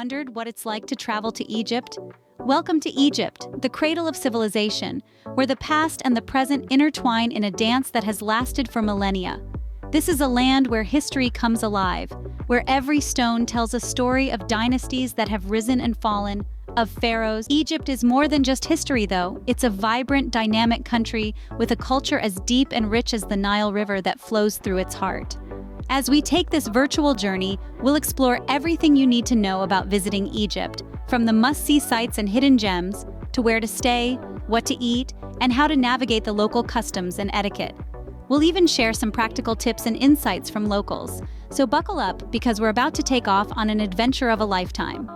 wondered what it's like to travel to Egypt? Welcome to Egypt, the cradle of civilization, where the past and the present intertwine in a dance that has lasted for millennia. This is a land where history comes alive, where every stone tells a story of dynasties that have risen and fallen, of pharaohs. Egypt is more than just history, though. It's a vibrant, dynamic country with a culture as deep and rich as the Nile River that flows through its heart. As we take this virtual journey, we'll explore everything you need to know about visiting Egypt, from the must-see sites and hidden gems, to where to stay, what to eat, and how to navigate the local customs and etiquette. We'll even share some practical tips and insights from locals, so buckle up because we're about to take off on an adventure of a lifetime.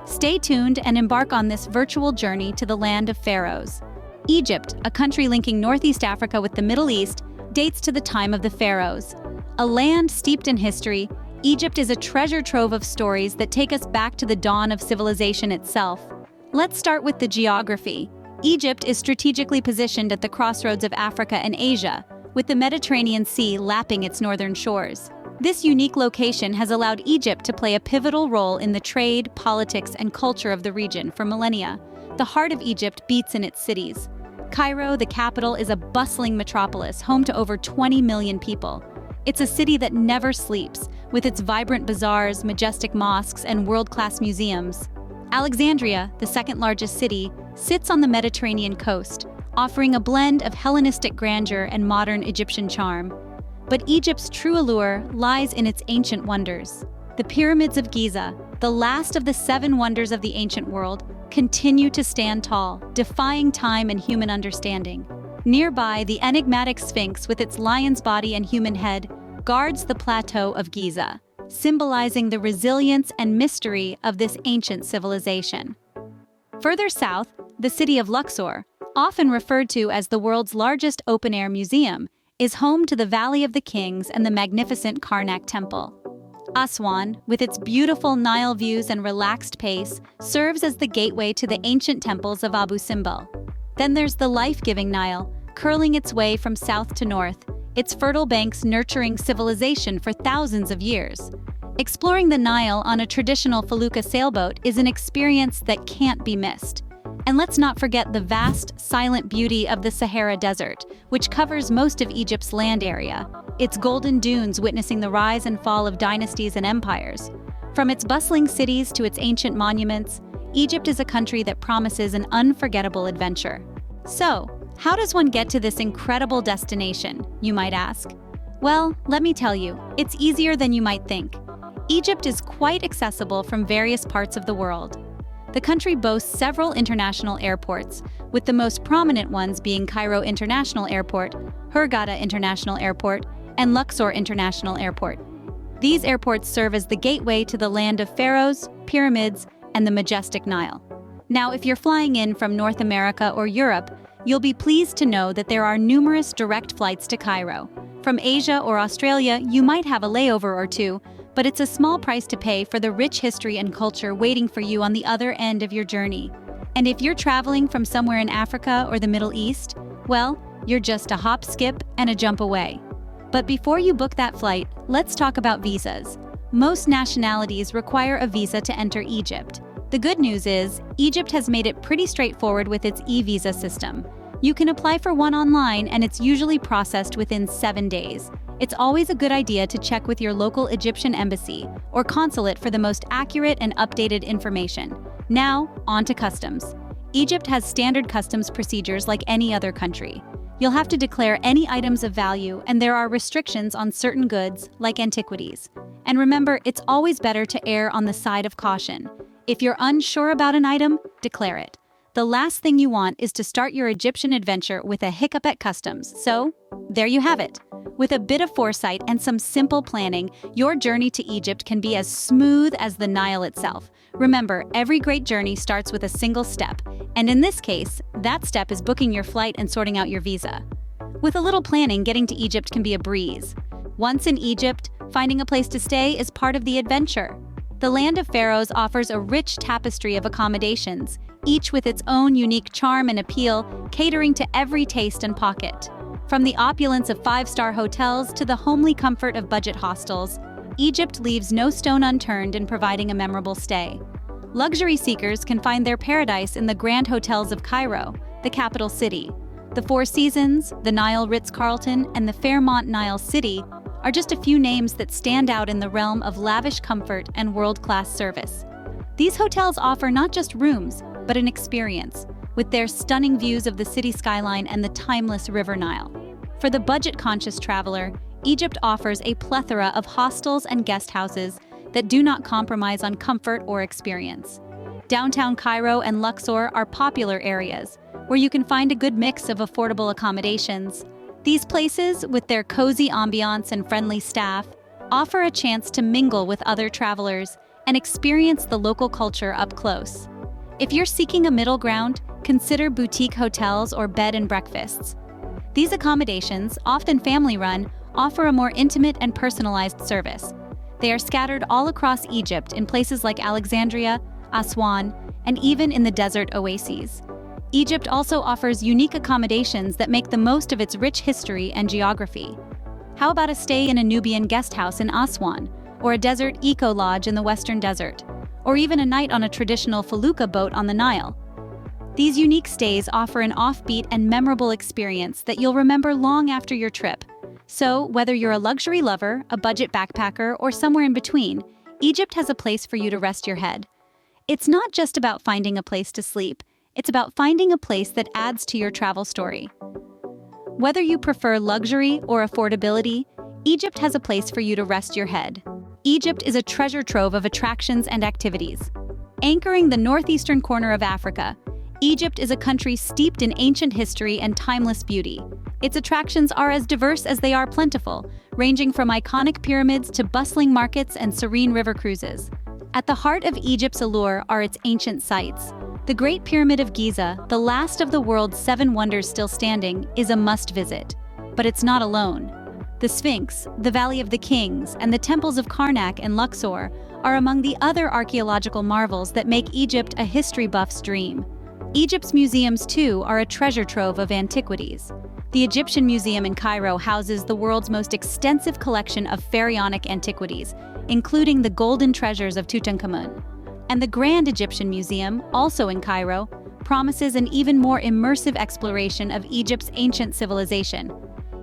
Stay tuned and embark on this virtual journey to the land of pharaohs. Egypt, a country linking Northeast Africa with the Middle East, dates to the time of the pharaohs. A land steeped in history, Egypt is a treasure trove of stories that take us back to the dawn of civilization itself. Let's start with the geography. Egypt is strategically positioned at the crossroads of Africa and Asia, with the Mediterranean Sea lapping its northern shores. This unique location has allowed Egypt to play a pivotal role in the trade, politics, and culture of the region for millennia. The heart of Egypt beats in its cities. Cairo, the capital, is a bustling metropolis home to over 20 million people. It's a city that never sleeps, with its vibrant bazaars, majestic mosques, and world-class museums. Alexandria, the second-largest city, sits on the Mediterranean coast, offering a blend of Hellenistic grandeur and modern Egyptian charm. But Egypt's true allure lies in its ancient wonders. The Pyramids of Giza, the last of the 7 wonders of the ancient world, continue to stand tall, defying time and human understanding. Nearby, the enigmatic Sphinx, with its lion's body and human head, guards the plateau of Giza, symbolizing the resilience and mystery of this ancient civilization. Further south, the city of Luxor, often referred to as the world's largest open-air museum, is home to the Valley of the Kings and the magnificent Karnak Temple. Aswan, with its beautiful Nile views and relaxed pace, serves as the gateway to the ancient temples of Abu Simbel. Then there's the life-giving Nile, curling its way from south to north, its fertile banks nurturing civilization for thousands of years. Exploring the Nile on a traditional felucca sailboat is an experience that can't be missed. And let's not forget the vast, silent beauty of the Sahara Desert, which covers most of Egypt's land area, its golden dunes witnessing the rise and fall of dynasties and empires. From its bustling cities to its ancient monuments, Egypt is a country that promises an unforgettable adventure. So, how does one get to this incredible destination, you might ask? Well, let me tell you, it's easier than you might think. Egypt is quite accessible from various parts of the world. The country boasts several international airports, with the most prominent ones being Cairo International Airport, Hurghada International Airport, and Luxor International Airport. These airports serve as the gateway to the land of pharaohs, pyramids, and the majestic Nile. Now, if you're flying in from North America or Europe, you'll be pleased to know that there are numerous direct flights to Cairo. From Asia or Australia, you might have a layover or two, but it's a small price to pay for the rich history and culture waiting for you on the other end of your journey. And if you're traveling from somewhere in Africa or the Middle East, well, you're just a hop, skip, and a jump away. But before you book that flight, let's talk about visas. Most nationalities require a visa to enter Egypt. The good news is, Egypt has made it pretty straightforward with its e-visa system. You can apply for one online and it's usually processed within 7 days. It's always a good idea to check with your local Egyptian embassy or consulate for the most accurate and updated information. Now, on to customs. Egypt has standard customs procedures like any other country. You'll have to declare any items of value, and there are restrictions on certain goods, like antiquities. And remember, it's always better to err on the side of caution. If you're unsure about an item, declare it. The last thing you want is to start your Egyptian adventure with a hiccup at customs. So, there you have it. With a bit of foresight and some simple planning, your journey to Egypt can be as smooth as the Nile itself. Remember, every great journey starts with a single step, and in this case, that step is booking your flight and sorting out your visa. With a little planning, getting to Egypt can be a breeze. Once in Egypt, finding a place to stay is part of the adventure. The land of pharaohs offers a rich tapestry of accommodations, each with its own unique charm and appeal, catering to every taste and pocket. From the opulence of 5-star hotels to the homely comfort of budget hostels, Egypt leaves no stone unturned in providing a memorable stay. Luxury seekers can find their paradise in the grand hotels of Cairo, the capital city. The Four Seasons, the Nile Ritz-Carlton, and the Fairmont Nile City are just a few names that stand out in the realm of lavish comfort and world-class service. These hotels offer not just rooms, but an experience, with their stunning views of the city skyline and the timeless River Nile. For the budget-conscious traveler, Egypt offers a plethora of hostels and guest houses that do not compromise on comfort or experience. Downtown Cairo and Luxor are popular areas, where you can find a good mix of affordable accommodations. These places, with their cozy ambiance and friendly staff, offer a chance to mingle with other travelers and experience the local culture up close. If you're seeking a middle ground, consider boutique hotels or bed and breakfasts. These accommodations, often family-run, offer a more intimate and personalized service. They are scattered all across Egypt in places like Alexandria, Aswan, and even in the desert oases. Egypt also offers unique accommodations that make the most of its rich history and geography. How about a stay in a Nubian guest house in Aswan, or a desert eco-lodge in the Western Desert, or even a night on a traditional felucca boat on the Nile? These unique stays offer an offbeat and memorable experience that you'll remember long after your trip. So, whether you're a luxury lover, a budget backpacker, or somewhere in between, Egypt has a place for you to rest your head. It's not just about finding a place to sleep, it's about finding a place that adds to your travel story. Whether you prefer luxury or affordability, Egypt has a place for you to rest your head. Egypt is a treasure trove of attractions and activities. Anchoring the northeastern corner of Africa, Egypt is a country steeped in ancient history and timeless beauty. Its attractions are as diverse as they are plentiful, ranging from iconic pyramids to bustling markets and serene river cruises. At the heart of Egypt's allure are its ancient sites. The Great Pyramid of Giza, the last of the world's 7 wonders still standing, is a must-visit. But it's not alone. The Sphinx, the Valley of the Kings, and the temples of Karnak and Luxor are among the other archaeological marvels that make Egypt a history buff's dream. Egypt's museums, too, are a treasure trove of antiquities. The Egyptian Museum in Cairo houses the world's most extensive collection of pharaonic antiquities, including the golden treasures of Tutankhamun. And the Grand Egyptian Museum, also in Cairo, promises an even more immersive exploration of Egypt's ancient civilization.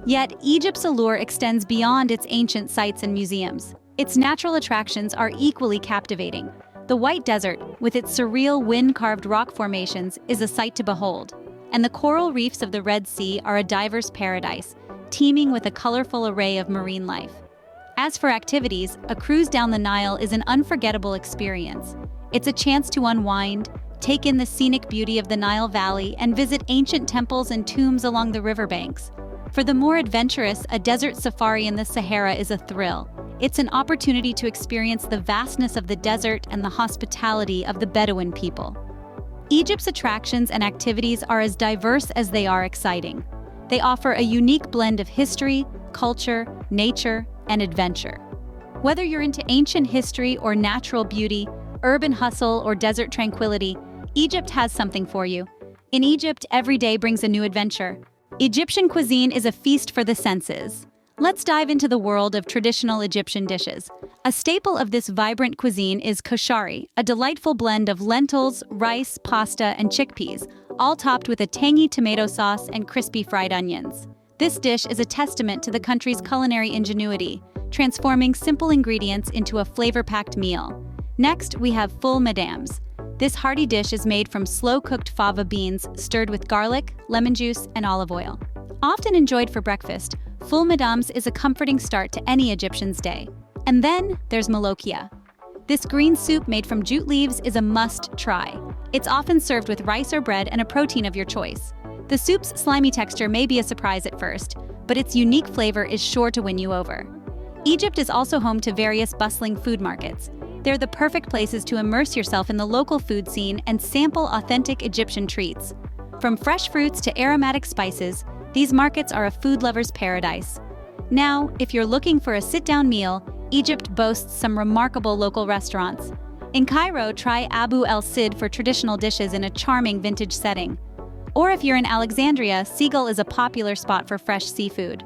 Yet, Egypt's allure extends beyond its ancient sites and museums. Its natural attractions are equally captivating. The White Desert, with its surreal wind-carved rock formations, is a sight to behold. And the coral reefs of the Red Sea are a diver's paradise, teeming with a colorful array of marine life. As for activities, a cruise down the Nile is an unforgettable experience. It's a chance to unwind, take in the scenic beauty of the Nile Valley, and visit ancient temples and tombs along the riverbanks. For the more adventurous, a desert safari in the Sahara is a thrill. It's an opportunity to experience the vastness of the desert and the hospitality of the Bedouin people. Egypt's attractions and activities are as diverse as they are exciting. They offer a unique blend of history, culture, nature, and adventure. Whether you're into ancient history or natural beauty, urban hustle or desert tranquility, Egypt has something for you. In Egypt, every day brings a new adventure. Egyptian cuisine is a feast for the senses. Let's dive into the world of traditional Egyptian dishes. A staple of this vibrant cuisine is koshari, a delightful blend of lentils, rice, pasta, and chickpeas, all topped with a tangy tomato sauce and crispy fried onions. This dish is a testament to the country's culinary ingenuity, transforming simple ingredients into a flavor-packed meal. Next, we have full madams. This hearty dish is made from slow-cooked fava beans stirred with garlic, lemon juice, and olive oil. Often enjoyed for breakfast, full madams is a comforting start to any Egyptian's day. And then there's molokhia. This green soup made from jute leaves is a must-try. It's often served with rice or bread and a protein of your choice. The soup's slimy texture may be a surprise at first, but its unique flavor is sure to win you over. Egypt is also home to various bustling food markets. They're the perfect places to immerse yourself in the local food scene and sample authentic Egyptian treats. From fresh fruits to aromatic spices, these markets are a food lover's paradise. Now, if you're looking for a sit-down meal, Egypt boasts some remarkable local restaurants. In Cairo, try Abu El Cid for traditional dishes in a charming vintage setting. Or if you're in Alexandria, Seagull is a popular spot for fresh seafood.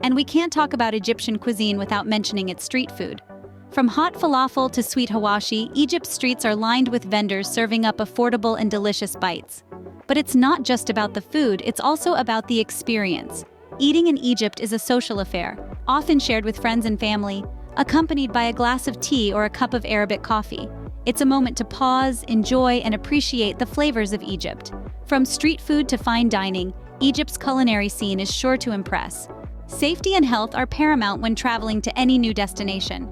And we can't talk about Egyptian cuisine without mentioning its street food. From hot falafel to sweet hawashi, Egypt's streets are lined with vendors serving up affordable and delicious bites. But it's not just about the food, it's also about the experience. Eating in Egypt is a social affair, often shared with friends and family, accompanied by a glass of tea or a cup of Arabic coffee. It's a moment to pause, enjoy, and appreciate the flavors of Egypt. From street food to fine dining, Egypt's culinary scene is sure to impress. Safety and health are paramount when traveling to any new destination.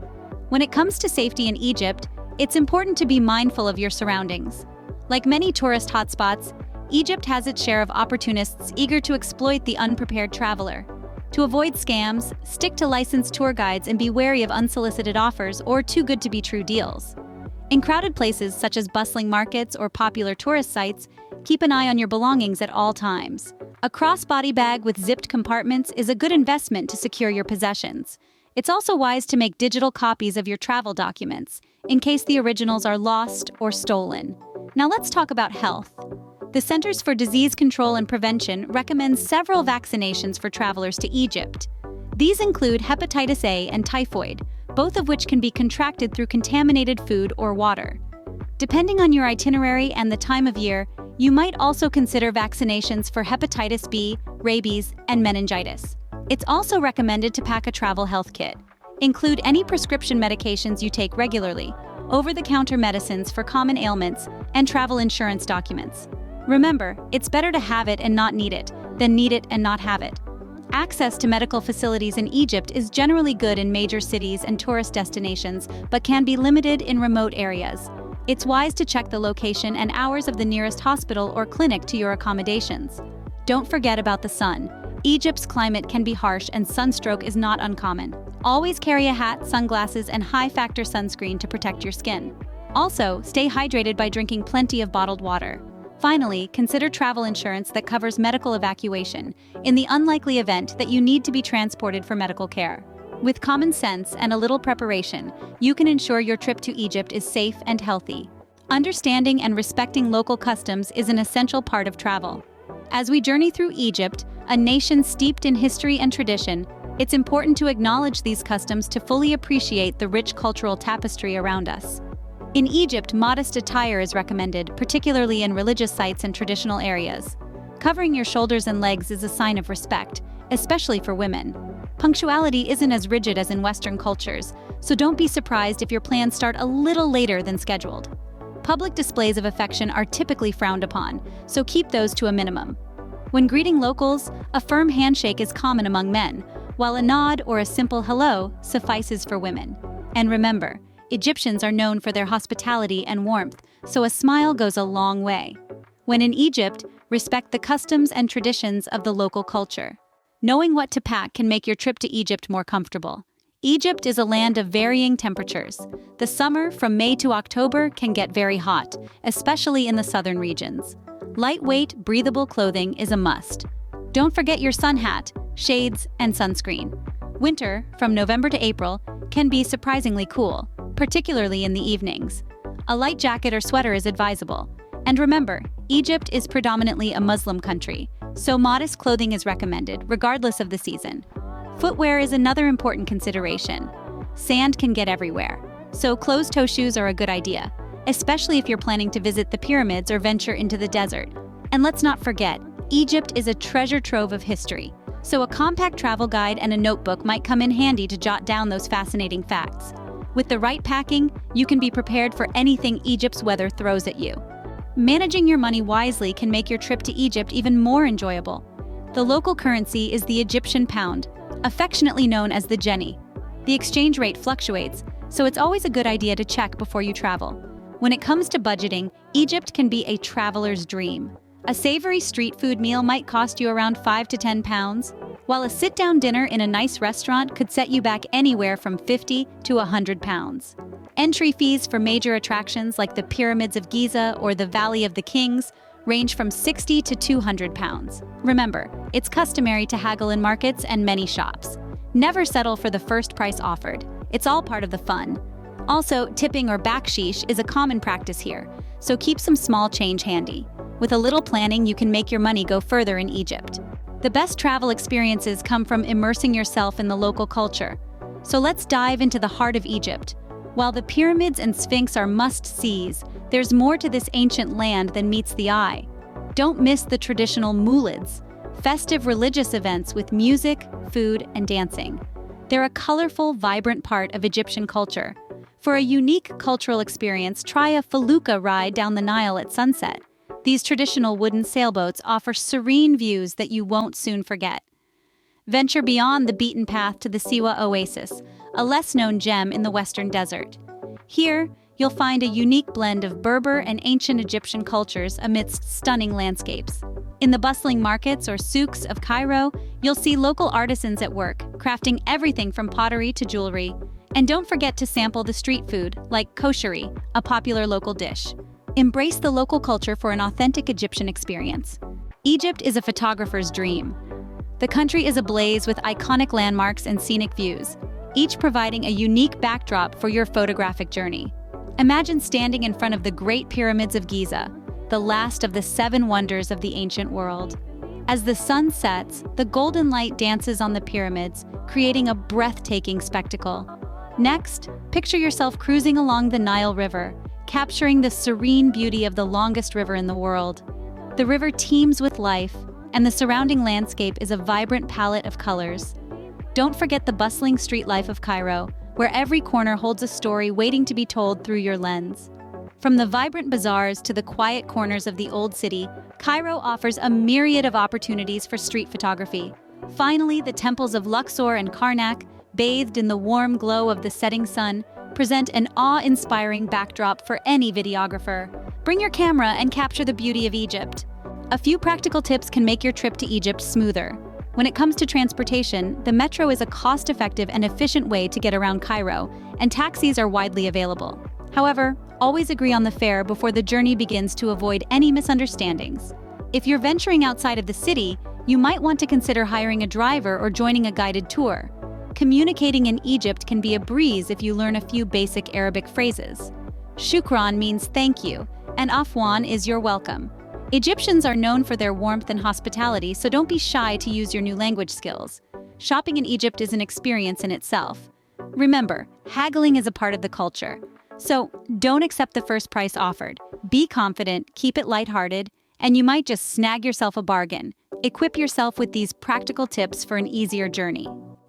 When it comes to safety in Egypt, it's important to be mindful of your surroundings. Like many tourist hotspots, Egypt has its share of opportunists eager to exploit the unprepared traveler. To avoid scams, stick to licensed tour guides and be wary of unsolicited offers or too-good-to-be-true deals. In crowded places such as bustling markets or popular tourist sites, keep an eye on your belongings at all times. A crossbody bag with zipped compartments is a good investment to secure your possessions. It's also wise to make digital copies of your travel documents, in case the originals are lost or stolen. Now let's talk about health. The Centers for Disease Control and Prevention recommends several vaccinations for travelers to Egypt. These include hepatitis A and typhoid, both of which can be contracted through contaminated food or water. Depending on your itinerary and the time of year, you might also consider vaccinations for hepatitis B, rabies, and meningitis. It's also recommended to pack a travel health kit. Include any prescription medications you take regularly, over-the-counter medicines for common ailments, and travel insurance documents. Remember, it's better to have it and not need it than need it and not have it. Access to medical facilities in Egypt is generally good in major cities and tourist destinations, but can be limited in remote areas. It's wise to check the location and hours of the nearest hospital or clinic to your accommodations. Don't forget about the sun. Egypt's climate can be harsh and sunstroke is not uncommon. Always carry a hat, sunglasses, and high-factor sunscreen to protect your skin. Also, stay hydrated by drinking plenty of bottled water. Finally, consider travel insurance that covers medical evacuation in the unlikely event that you need to be transported for medical care. With common sense and a little preparation, you can ensure your trip to Egypt is safe and healthy. Understanding and respecting local customs is an essential part of travel. As we journey through Egypt, a nation steeped in history and tradition, it's important to acknowledge these customs to fully appreciate the rich cultural tapestry around us. In Egypt, modest attire is recommended, particularly in religious sites and traditional areas. Covering your shoulders and legs is a sign of respect, especially for women. Punctuality isn't as rigid as in Western cultures, so don't be surprised if your plans start a little later than scheduled. Public displays of affection are typically frowned upon, so keep those to a minimum. When greeting locals, a firm handshake is common among men, while a nod or a simple hello suffices for women. And remember, Egyptians are known for their hospitality and warmth, so a smile goes a long way. When in Egypt, respect the customs and traditions of the local culture. Knowing what to pack can make your trip to Egypt more comfortable. Egypt is a land of varying temperatures. The summer, from May to October, can get very hot, especially in the southern regions. Lightweight, breathable clothing is a must. Don't forget your sun hat, shades, and sunscreen. Winter, from November to April, can be surprisingly cool, particularly in the evenings. A light jacket or sweater is advisable. And remember, Egypt is predominantly a Muslim country, so modest clothing is recommended, regardless of the season. Footwear is another important consideration. Sand can get everywhere, so closed-toe shoes are a good idea, especially if you're planning to visit the pyramids or venture into the desert. And let's not forget, Egypt is a treasure trove of history, so a compact travel guide and a notebook might come in handy to jot down those fascinating facts. With the right packing, you can be prepared for anything Egypt's weather throws at you. Managing your money wisely can make your trip to Egypt even more enjoyable. The local currency is the Egyptian pound, affectionately known as the jenny. The exchange rate fluctuates, so it's always a good idea to check before you travel. When it comes to budgeting, Egypt can be a traveler's dream. A savory street food meal might cost you around 5 to 10 pounds, while a sit-down dinner in a nice restaurant could set you back anywhere from 50 to 100 pounds. Entry fees for major attractions like the Pyramids of Giza or the Valley of the Kings range from 60 to 200 pounds. Remember, it's customary to haggle in markets and many shops. Never settle for the first price offered. It's all part of the fun. Also, tipping or baksheesh is a common practice here, so keep some small change handy. With a little planning, you can make your money go further in Egypt. The best travel experiences come from immersing yourself in the local culture. So let's dive into the heart of Egypt, While the pyramids and Sphinx are must-sees, there's more to this ancient land than meets the eye. Don't miss the traditional moulids, festive religious events with music, food, and dancing. They're a colorful, vibrant part of Egyptian culture. For a unique cultural experience, try a felucca ride down the Nile at sunset. These traditional wooden sailboats offer serene views that you won't soon forget. Venture beyond the beaten path to the Siwa Oasis, a less-known gem in the Western Desert. Here, you'll find a unique blend of Berber and ancient Egyptian cultures amidst stunning landscapes. In the bustling markets or souks of Cairo, you'll see local artisans at work, crafting everything from pottery to jewelry. And don't forget to sample the street food, like kosheri, a popular local dish. Embrace the local culture for an authentic Egyptian experience. Egypt is a photographer's dream. The country is ablaze with iconic landmarks and scenic views, each providing a unique backdrop for your photographic journey. Imagine standing in front of the Great Pyramids of Giza, the last of the 7 wonders of the ancient world. As the sun sets, the golden light dances on the pyramids, creating a breathtaking spectacle. Next, picture yourself cruising along the Nile River, capturing the serene beauty of the longest river in the world. The river teems with life, and the surrounding landscape is a vibrant palette of colors. Don't forget the bustling street life of Cairo, where every corner holds a story waiting to be told through your lens. From the vibrant bazaars to the quiet corners of the old city, Cairo offers a myriad of opportunities for street photography. Finally, the temples of Luxor and Karnak, bathed in the warm glow of the setting sun, present an awe-inspiring backdrop for any videographer. Bring your camera and capture the beauty of Egypt. A few practical tips can make your trip to Egypt smoother. When it comes to transportation, the metro is a cost-effective and efficient way to get around Cairo, and taxis are widely available. However, always agree on the fare before the journey begins to avoid any misunderstandings. If you're venturing outside of the city, you might want to consider hiring a driver or joining a guided tour. Communicating in Egypt can be a breeze if you learn a few basic Arabic phrases. Shukran means thank you, and afwan is you're welcome. Egyptians are known for their warmth and hospitality, so don't be shy to use your new language skills. Shopping in Egypt is an experience in itself. Remember, haggling is a part of the culture. So don't accept the first price offered. Be confident, keep it lighthearted, and you might just snag yourself a bargain. Equip yourself with these practical tips for an easier journey.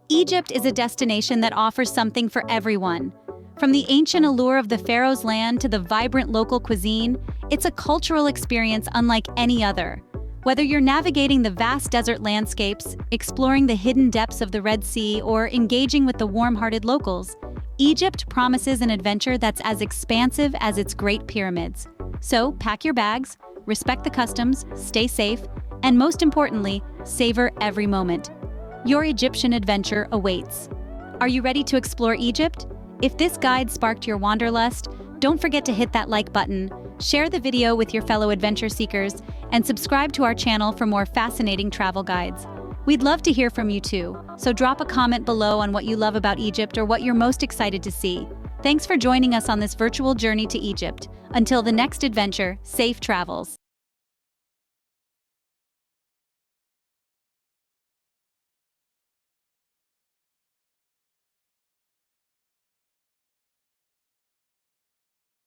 Egypt is a destination that offers something for everyone. From the ancient allure of the pharaoh's land to the vibrant local cuisine, it's a cultural experience unlike any other. Whether you're navigating the vast desert landscapes, exploring the hidden depths of the Red Sea, or engaging with the warm-hearted locals, Egypt promises an adventure that's as expansive as its Great Pyramids. So pack your bags, respect the customs, stay safe, and most importantly, savor every moment. Your Egyptian adventure awaits. Are you ready to explore Egypt? If this guide sparked your wanderlust, don't forget to hit that like button, share the video with your fellow adventure seekers, and subscribe to our channel for more fascinating travel guides. We'd love to hear from you too, so drop a comment below on what you love about Egypt or what you're most excited to see. Thanks for joining us on this virtual journey to Egypt. Until the next adventure, safe travels.